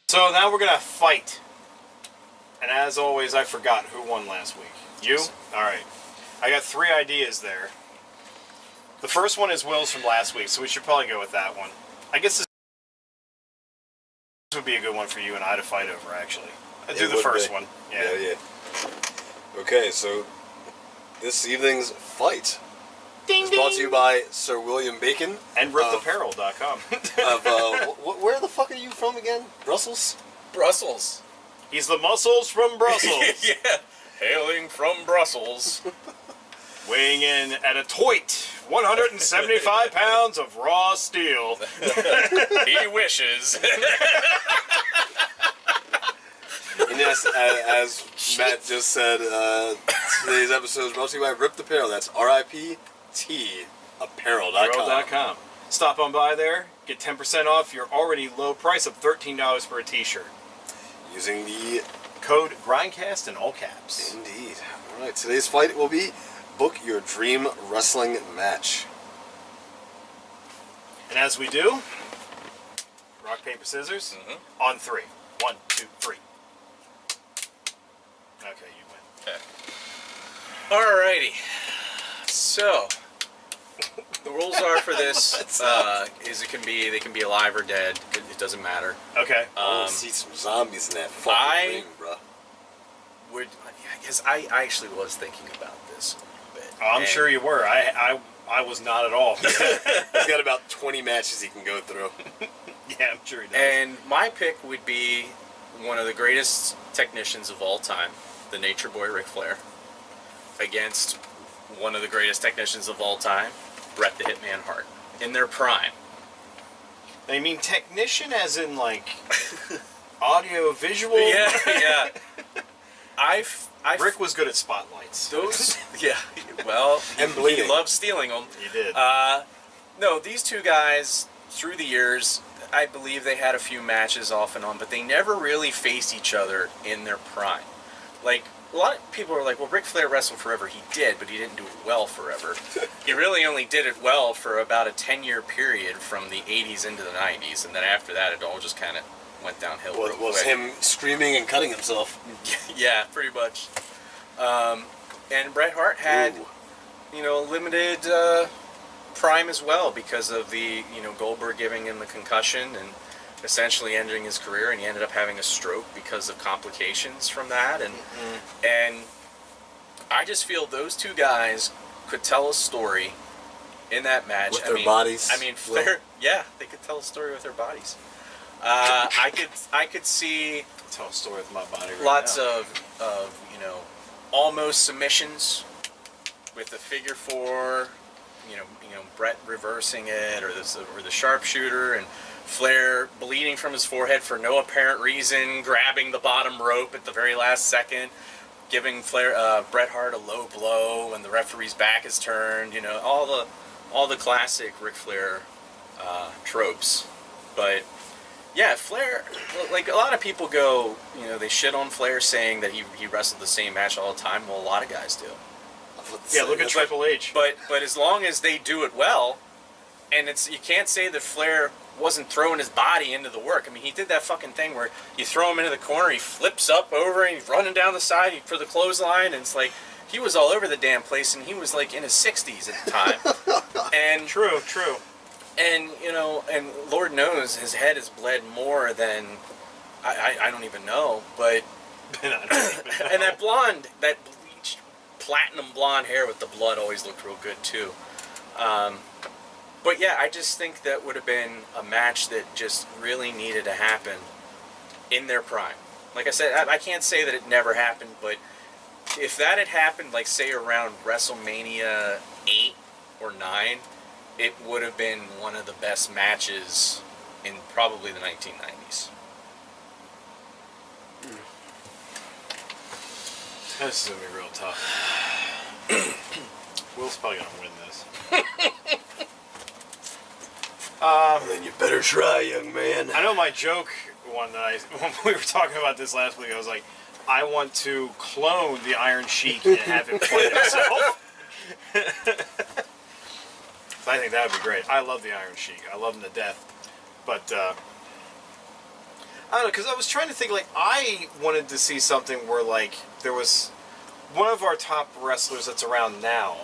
So now we're going to fight. And as always, I forgot who won last week. You? Alright. I got 3 ideas there. The first one is Will's from last week, so we should probably go with that one. I guess this would be a good one for you and I to fight over, actually. I'd do the first one. Yeah. Okay, so this evening's fight is brought to you by Sir William Bacon. And riptheapparel.com. Where the fuck are you from again? Brussels? Brussels. He's the muscles from Brussels. Yeah, hailing from Brussels. Weighing in at a toit 175 pounds of raw steel. He wishes. And yes, as Matt just said, today's episode is brought to you by Rip the Apparel. That's RIPTapparel.com. Stop on by there, get 10% off your already low price of $13 for a t-shirt. Using the code Grindcast in all caps. Indeed. Alright, today's fight will be book your dream wrestling match. And as we do, rock, paper, scissors, on 3. 1, 2, 3. Okay, you win. Okay. Alrighty. So, the rules are for this is they can be alive or dead. It doesn't matter. Okay. I see some zombies in that fucking ring, bro. I guess I actually was thinking about this a bit. Oh, I'm sure you were. I was not at all. He's got about 20 matches he can go through. Yeah, I'm sure he does. And my pick would be one of the greatest technicians of all time, the Nature Boy Ric Flair, against one of the greatest technicians of all time, Bret the Hitman Hart, in their prime. I mean technician as in like audio visual? Yeah. Rick was good at spotlights. Those, well, and he loved stealing them. He did. No, these two guys, through the years, I believe they had a few matches off and on, but they never really faced each other in their prime. Like, a lot of people are like, well, Ric Flair wrestled forever. He did, but he didn't do it well forever. He really only did it well for about a 10-year period from the 80s into the 90s, and then after that, it all just kind of went downhill real quick. Was him screaming and cutting himself. Yeah, pretty much. And Bret Hart had, limited prime as well because of the, Goldberg giving him the concussion and essentially ending his career, and he ended up having a stroke because of complications from that. And I just feel those two guys could tell a story in that match. With their bodies? I mean, Flair, they could tell a story with their bodies. I could see tell a story with my body right lots now. of almost submissions with the figure 4, Bret reversing it, or the sharpshooter, and Flair bleeding from his forehead for no apparent reason, grabbing the bottom rope at the very last second, giving Bret Hart a low blow when the referee's back is turned. All the classic Ric Flair tropes. But yeah, Flair, like a lot of people go, they shit on Flair saying that he wrestled the same match all the time. Well, a lot of guys do. Yeah, look at Triple H. But as long as they do it well, and you can't say that Flair wasn't throwing his body into the work. I mean, he did that fucking thing where you throw him into the corner, he flips up over, and he's running down the side for the clothesline, and it's like he was all over the damn place, and he was like in his 60s at the time. And True. And and Lord knows his head has bled more than I don't even know, but and that bleached platinum blonde hair with the blood always looked real good too. But yeah, I just think that would have been a match that just really needed to happen in their prime. Like I said, I can't say that it never happened, but if that had happened, like say around WrestleMania 8 or 9, it would have been one of the best matches in probably the 1990s. This is going to be real tough. Will's probably going to win this. Then you better try, young man. I know my joke one that when we were talking about this last week, I was like, I want to clone the Iron Sheik and have him fight himself. I think that would be great. I love the Iron Sheik. I love him to death. But I don't know, because I was trying to think, like, I wanted to see something where, like, there was one of our top wrestlers that's around now,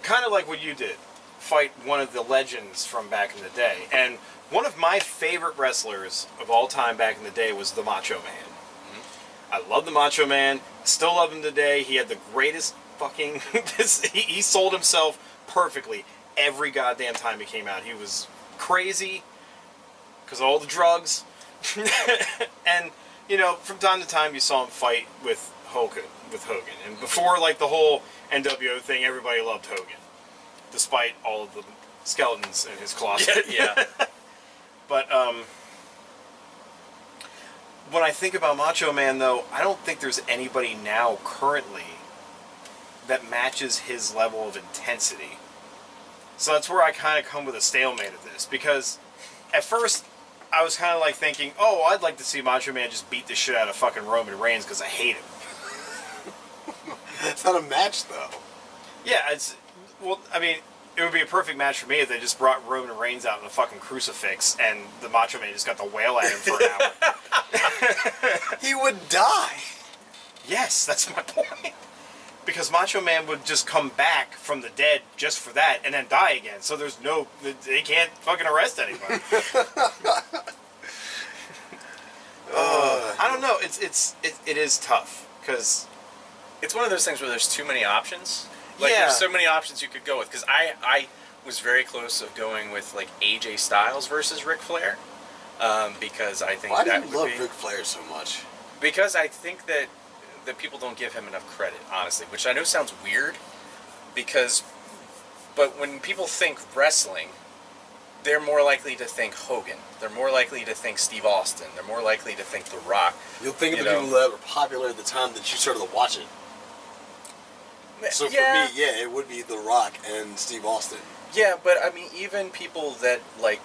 kind of like what you did, fight one of the legends from back in the day. And one of my favorite wrestlers of all time back in the day was the Macho Man. Mm-hmm. I love the Macho Man. Still love him today. He had the greatest fucking... he sold himself perfectly every goddamn time he came out. He was crazy because of all the drugs. And, you know, from time to time you saw him fight with Hogan. And before, like, the whole NWO thing, everybody loved Hogan. Despite all of the skeletons in his closet. Yeah. But, when I think about Macho Man, though, I don't think there's anybody now, currently, that matches his level of intensity. So that's where I kind of come with a stalemate of this. Because, at first, I was kind of like thinking, oh, I'd like to see Macho Man just beat the shit out of fucking Roman Reigns because I hate him. It's not a match, though. Yeah, it's... Well, I mean, it would be a perfect match for me if they just brought Roman Reigns out in a fucking crucifix and the Macho Man just got to wail at him for an hour. He would die. Yes, that's my point. Because Macho Man would just come back from the dead just for that and then die again. So there's no... They can't fucking arrest anybody. I don't know. It is tough. Because... It's one of those things where there's too many options. Like, Yeah. there's so many options you could go with. Because I was very close of going with, like, AJ Styles versus Ric Flair. Because I think Why do that you would love be... Ric Flair so much? Because I think that people don't give him enough credit, honestly. Which I know sounds weird. But when people think wrestling, they're more likely to think Hogan. They're more likely to think Steve Austin. They're more likely to think The Rock. You'll think of You the know. people that were popular at the time that you started to watch it. So for me, yeah, it would be The Rock and Steve Austin. Yeah, but I mean, even people that, like,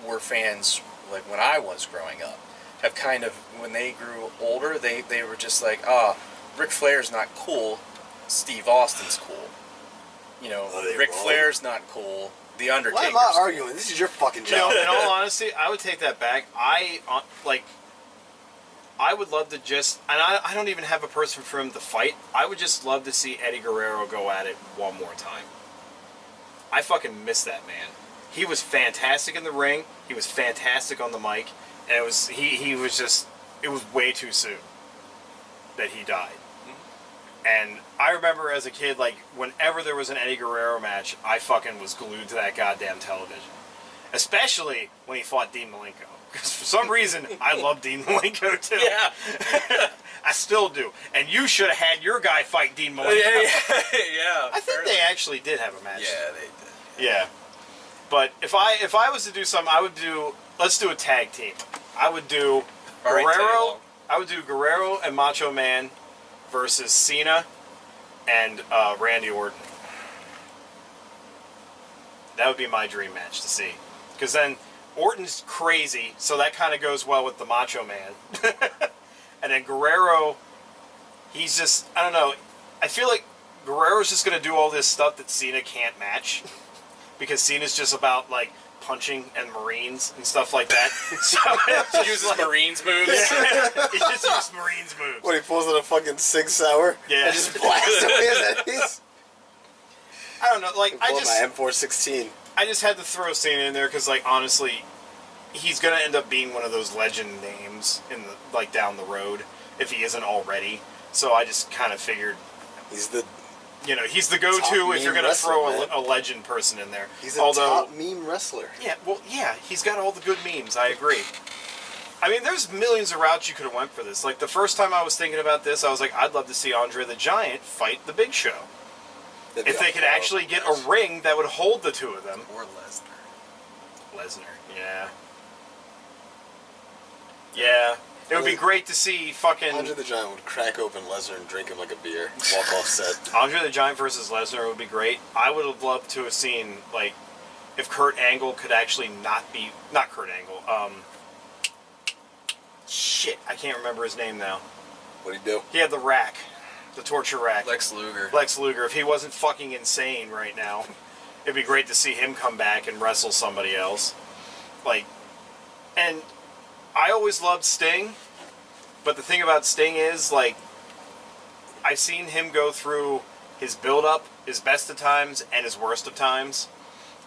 were fans, like, when I was growing up, have kind of, when they grew older, they were just like, Ric Flair's not cool, Steve Austin's cool. You know, Are they Ric wrong? Flair's not cool, The Undertaker's Why am I cool. arguing? This is your fucking You know, job. in all honesty, I would take that back. I would love to just... And I don't even have a person for him to fight. I would just love to see Eddie Guerrero go at it one more time. I fucking miss that man. He was fantastic in the ring. He was fantastic on the mic. And it was... He was just... It was way too soon that he died. And I remember as a kid, like, whenever there was an Eddie Guerrero match, I fucking was glued to that goddamn television. Especially when he fought Dean Malenko. Because for some reason, I love Dean Malenko too. Yeah. I still do. And you should have had your guy fight Dean Malenko. Yeah. I think they actually did have a match. Yeah, they did. Yeah. But if I was to do something, I would do... Let's do a tag team. I would do All right, tag Guerrero... along. I would do Guerrero and Macho Man versus Cena and Randy Orton. That would be my dream match to see. Because then Orton's crazy, so that kind of goes well with the Macho Man. And then Guerrero, he's just, I don't know, I feel like Guerrero's just going to do all this stuff that Cena can't match. Because Cena's just about, like, punching and Marines and stuff like that. So He uses Marines moves. Yeah, he just uses Marines moves. When he pulls out a fucking Sig Sauer Yeah. and just blasts away his enemies. I don't know, like, Pull out my M416. I just had to throw Cena in there because, like, honestly, he's gonna end up being one of those legend names in the, like, down the road if he isn't already. So I just kind of figured, He's the he's the go-to Top if you're meme gonna throw wrestler, a legend person in there. he's a Although, top meme wrestler. yeah, he's got all the good memes. I agree. I mean, there's millions of routes you could have went for this. Like, the first time I was thinking about this, I was like, I'd love to see Andre the Giant fight the Big Show. That'd If be they a could horrible actually get match. a ring that would hold the two of them. Or Lesnar. Lesnar, yeah. Yeah. It would be great to see fucking Andre the Giant would crack open Lesnar and drink him like a beer. Walk off set. Andre the Giant versus Lesnar would be great. I would have loved to have seen, like, if Kurt Angle could actually not Kurt Angle, shit, I can't remember his name now. What'd he do? He had the rack, the torture rack. Lex Luger. Lex Luger, if he wasn't fucking insane right now, it'd be great to see him come back and wrestle somebody else. Like, and I always loved Sting, but the thing about Sting is, like, I've seen him go through his build-up, his best of times, and his worst of times,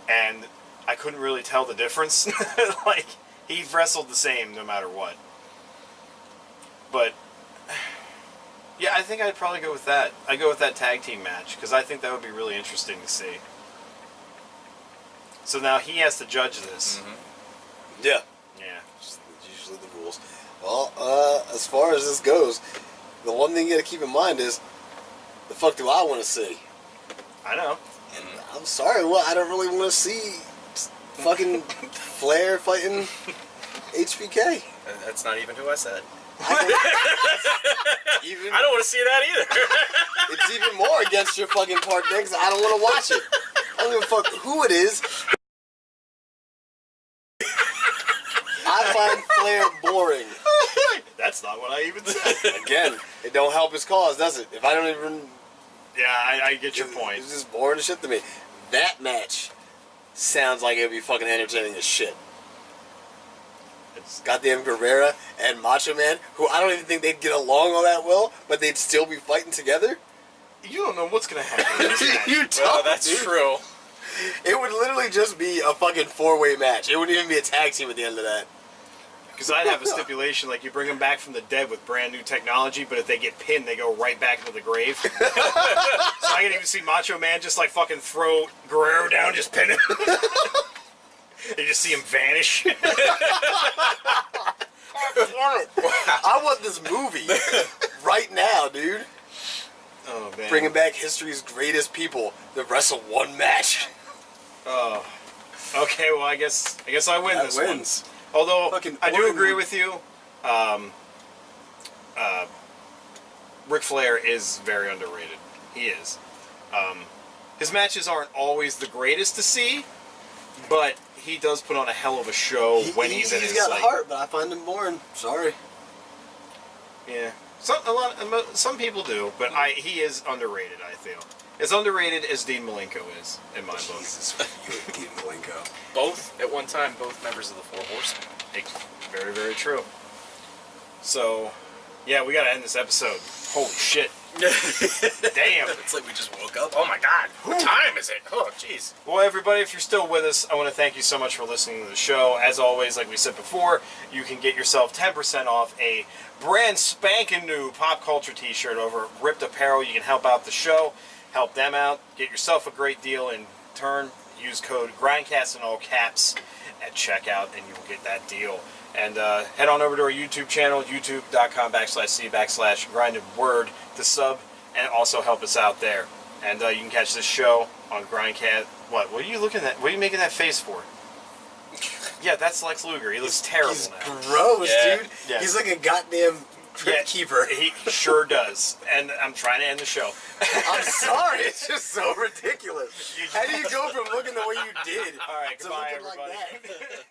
and I couldn't really tell the difference. Like, he wrestled the same no matter what. But, yeah, I think I'd probably go with that. I'd go with that tag team match, because I think that would be really interesting to see. So now he has to judge this. Mm-hmm. Yeah. Yeah. Usually the rules. Well, as far as this goes, the one thing you gotta keep in mind is, the fuck do I want to see? I know. And I'm sorry, well, I don't really want to see fucking Flair fighting HBK. That's not even who I said. Even, I don't want to see that either. it's even more against your fucking part, because I don't want to watch it. I don't give a fuck who it is. I find Flair boring. That's not what I even said. Again, it don't help his cause, does it? If I don't even... Yeah, I get your point. It's just boring as shit to me. That match sounds like it would be fucking entertaining as shit. It's goddamn Guerrera and Macho Man, who I don't even think they'd get along all that well, but they'd still be fighting together. You don't know what's gonna happen. In this match. You don't, Well, that's dude. true. It would literally just be a fucking 4-way match. It wouldn't even be a tag team at the end of that. Because I'd have a stipulation like you bring them back from the dead with brand new technology, but if they get pinned, they go right back into the grave. So I can even see Macho Man just like fucking throw Guerrero down, just pin him. You just see him vanish. I want this movie right now, dude. Oh man. Bringing back history's greatest people that wrestle one match. Oh. Okay, well I guess I win That this wins. one. Although Fucking I do Orton. agree with you. Ric Flair is very underrated. He is. His matches aren't always the greatest to see, but he does put on a hell of a show when he's in his got like, heart, but I find him boring. Sorry. Yeah, some people do, but he is underrated. I feel as underrated as Dean Malenko is in my book. Jesus, you and Dean Malenko. Both, at one time, both members of the Four Horsemen. Very, very true. So, yeah, we gotta end this episode. Holy shit! Damn. It's like we just woke up. Oh my god, what time is it? Oh, jeez. Well, everybody, if you're still with us, I want to thank you so much for listening to the show. As always, like we said before, you can get yourself 10% off a brand spanking new pop culture t-shirt over at Ripped Apparel. You can help out the show, help them out, get yourself a great deal in turn. Use code Grindcast in all caps at checkout, and you will get that deal. And head on over to our YouTube channel, youtube.com/c/grindedword to sub and also help us out there. And you can catch this show on Grindcast. What are you looking at? What are you making that face for? Yeah, that's Lex Luger. He looks terrible He's now. gross, Yeah. dude. Yeah. He's like a goddamn crypt keeper. He sure does. And I'm trying to end the show. I'm sorry, it's just so ridiculous. How do you go from looking the way you did All right, to goodbye, looking like everybody. that?